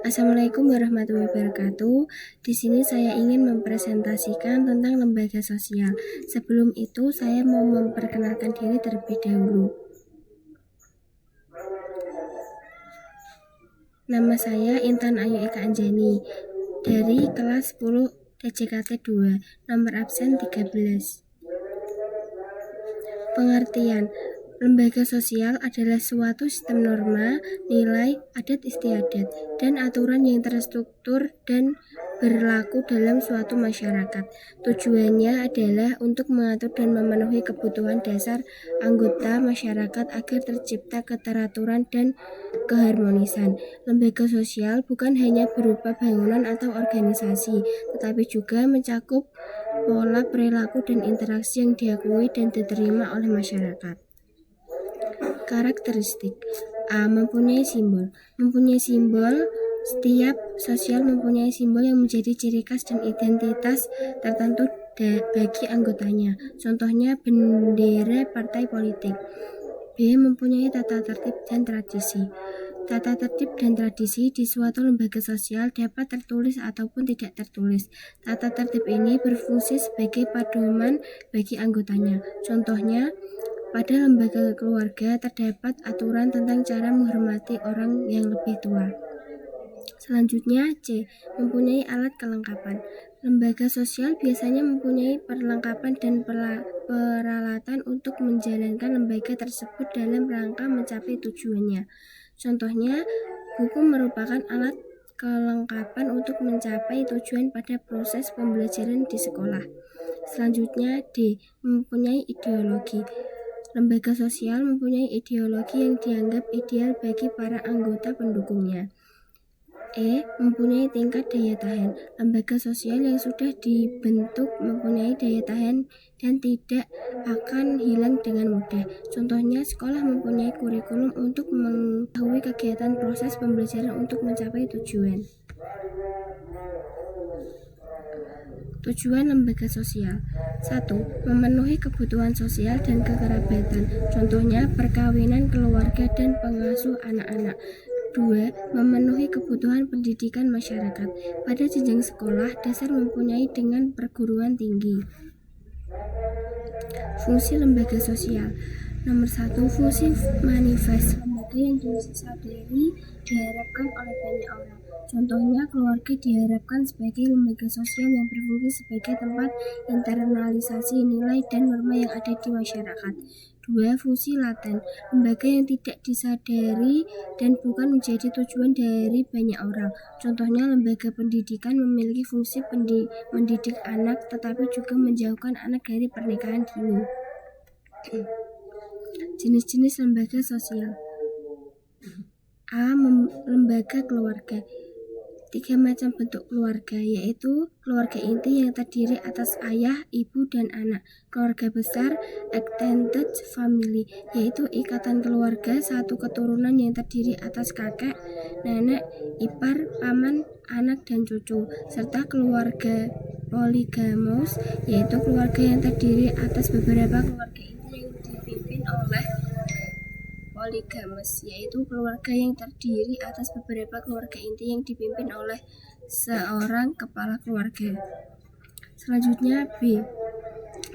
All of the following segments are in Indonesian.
Assalamualaikum warahmatullahi wabarakatuh. Di sini saya ingin mempresentasikan tentang lembaga sosial. Sebelum itu, saya mau memperkenalkan diri terlebih dahulu. Nama saya Intan Ayu Eka Anjani dari kelas 10 DJKT 2, nomor absen 13. Pengertian: lembaga sosial adalah suatu sistem norma, nilai, adat istiadat, dan aturan yang terstruktur dan berlaku dalam suatu masyarakat. Tujuannya adalah untuk mengatur dan memenuhi kebutuhan dasar anggota masyarakat agar tercipta keteraturan dan keharmonisan. Lembaga sosial bukan hanya berupa bangunan atau organisasi, tetapi juga mencakup pola perilaku dan interaksi yang diakui dan diterima oleh masyarakat. Karakteristik: A. Mempunyai simbol. Setiap sosial mempunyai simbol yang menjadi ciri khas dan identitas tertentu bagi anggotanya. Contohnya bendera partai politik. B. Mempunyai tata tertib dan tradisi. Tata tertib dan tradisi di suatu lembaga sosial dapat tertulis ataupun tidak tertulis. Tata tertib ini berfungsi sebagai pedoman bagi anggotanya. Contohnya, pada lembaga keluarga terdapat aturan tentang cara menghormati orang yang lebih tua. Selanjutnya, C. Mempunyai alat kelengkapan. Lembaga sosial biasanya mempunyai perlengkapan dan peralatan untuk menjalankan lembaga tersebut dalam rangka mencapai tujuannya. Contohnya, buku merupakan alat kelengkapan untuk mencapai tujuan pada proses pembelajaran di sekolah. Selanjutnya, D. Mempunyai ideologi. Lembaga sosial mempunyai ideologi yang dianggap ideal bagi para anggota pendukungnya. E. Mempunyai tingkat daya tahan. Lembaga sosial yang sudah dibentuk mempunyai daya tahan dan tidak akan hilang dengan mudah. Contohnya, sekolah mempunyai kurikulum untuk mengetahui kegiatan proses pembelajaran untuk mencapai tujuan. Tujuan lembaga sosial: 1. Memenuhi kebutuhan sosial dan kekerabatan. Contohnya, perkawinan keluarga dan pengasuh anak-anak. 2. Memenuhi kebutuhan pendidikan masyarakat. Pada jenjang sekolah dasar mempunyai dengan perguruan tinggi. Fungsi lembaga sosial. Nomor 1. Fungsi manifest. Lembaga yang disadari diharapkan oleh banyak orang. Contohnya, keluarga diharapkan sebagai lembaga sosial yang berfungsi sebagai tempat internalisasi nilai dan norma yang ada di masyarakat. 2. Fungsi laten. Lembaga yang tidak disadari dan bukan menjadi tujuan dari banyak orang. Contohnya, lembaga pendidikan memiliki fungsi mendidik anak tetapi juga menjauhkan anak dari pernikahan dini. Jenis-jenis lembaga sosial. A. Lembaga keluarga. 3 macam bentuk keluarga, yaitu keluarga inti yang terdiri atas ayah, ibu, dan anak. Keluarga besar, extended family, yaitu ikatan keluarga satu keturunan yang terdiri atas kakek, nenek, ipar, paman, anak, dan cucu. Serta keluarga polygamous, yaitu keluarga yang terdiri atas beberapa keluarga inti yang dipimpin oleh poligamus, yaitu keluarga yang terdiri atas beberapa keluarga inti yang dipimpin oleh seorang kepala keluarga. Selanjutnya, B.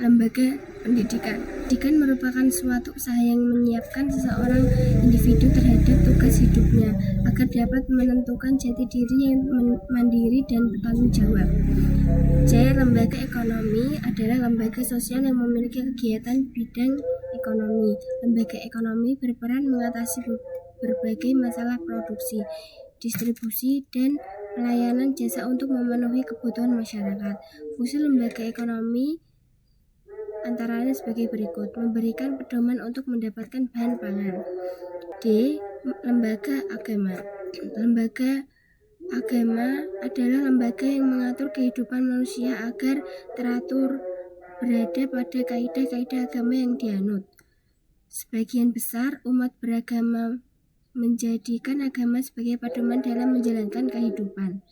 Lembaga pendidikan. Pendidikan merupakan suatu usaha yang menyiapkan seseorang individu terhadap tugas hidupnya agar dapat menentukan jati diri yang mandiri dan bertanggung jawab. C. Lembaga ekonomi adalah lembaga sosial yang memiliki kegiatan bidang ekonomi. Lembaga ekonomi berperan mengatasi berbagai masalah produksi, distribusi, dan pelayanan jasa untuk memenuhi kebutuhan masyarakat. Fungsi lembaga ekonomi antara lain sebagai berikut: memberikan pedoman untuk mendapatkan bahan pangan. D. Lembaga agama. Lembaga agama adalah lembaga yang mengatur kehidupan manusia agar teratur berada pada kaidah-kaidah agama yang dianut. Sebagian besar umat beragama menjadikan agama sebagai pedoman dalam menjalankan kehidupan.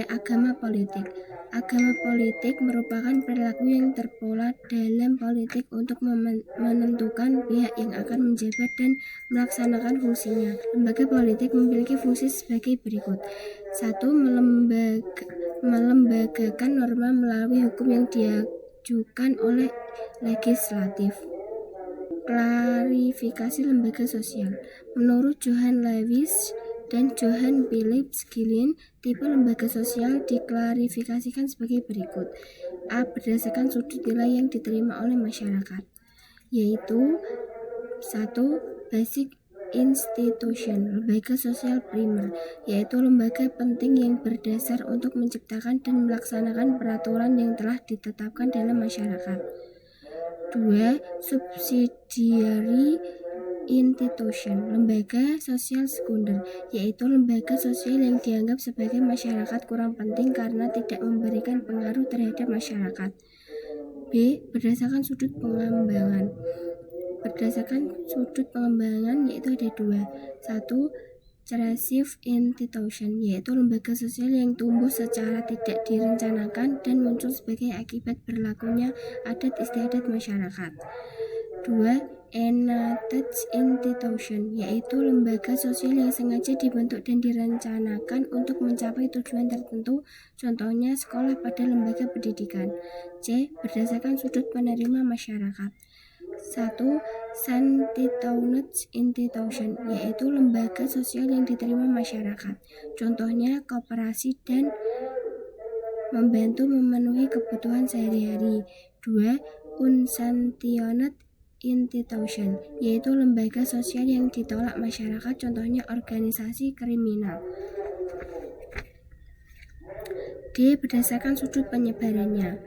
Agama politik. Agama politik merupakan perilaku yang terpola dalam politik untuk menentukan pihak yang akan menjabat dan melaksanakan fungsinya. Lembaga politik memiliki fungsi sebagai berikut. 1. Melembagakan norma melalui hukum yang diajukan oleh legislatif. Klarifikasi lembaga sosial. Menurut Johann Lewis dan Johann Philips Gillen, tipe lembaga sosial diklarifikasikan sebagai berikut. A. Berdasarkan sudut nilai yang diterima oleh masyarakat, yaitu 1. Basic institution, lembaga sosial primer, yaitu lembaga penting yang berdasar untuk menciptakan dan melaksanakan peraturan yang telah ditetapkan dalam masyarakat. 2. Subsidiary institution, lembaga sosial sekunder, yaitu lembaga sosial yang dianggap sebagai masyarakat kurang penting karena tidak memberikan pengaruh terhadap masyarakat. B. Berdasarkan sudut pengembangan. Berdasarkan sudut pengembangan yaitu ada 2. 1. Recessive institution, yaitu lembaga sosial yang tumbuh secara tidak direncanakan dan muncul sebagai akibat berlakunya adat istiadat masyarakat. 2. Enacted institution, yaitu lembaga sosial yang sengaja dibentuk dan direncanakan untuk mencapai tujuan tertentu, contohnya sekolah pada lembaga pendidikan. C. Berdasarkan sudut penerima masyarakat. 1. Sanitary institution, yaitu lembaga sosial yang diterima masyarakat, contohnya koperasi dan membantu memenuhi kebutuhan sehari-hari. 2. Unsanctioned institution, yaitu lembaga sosial yang ditolak masyarakat, contohnya organisasi kriminal. D. Berdasarkan sudut penyebarannya.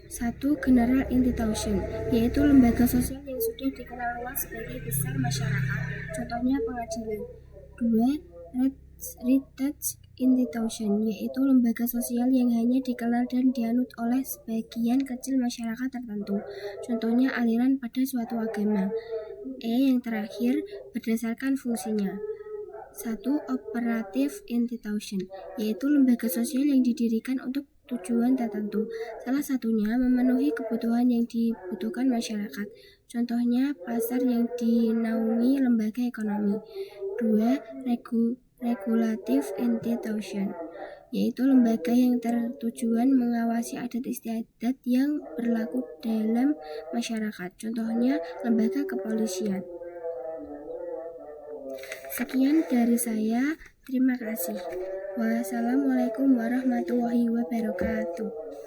1. General institution, yaitu lembaga sosial yang sudah dikenal luas sebagai besar masyarakat, contohnya pengadilan. 2. Heritage institution, yaitu lembaga sosial yang hanya dikenal dan dianut oleh sebagian kecil masyarakat tertentu, contohnya aliran pada suatu agama. E. Yang terakhir, berdasarkan fungsinya. 1. Operative institution, yaitu lembaga sosial yang didirikan untuk tujuan tertentu, salah satunya memenuhi kebutuhan yang dibutuhkan masyarakat, contohnya pasar yang dinaungi lembaga ekonomi. 2. Regulative institution, yaitu lembaga yang tertujuan mengawasi adat istiadat yang berlaku dalam masyarakat, contohnya lembaga kepolisian. Sekian dari saya, terima kasih. Wassalamualaikum warahmatullahi wabarakatuh.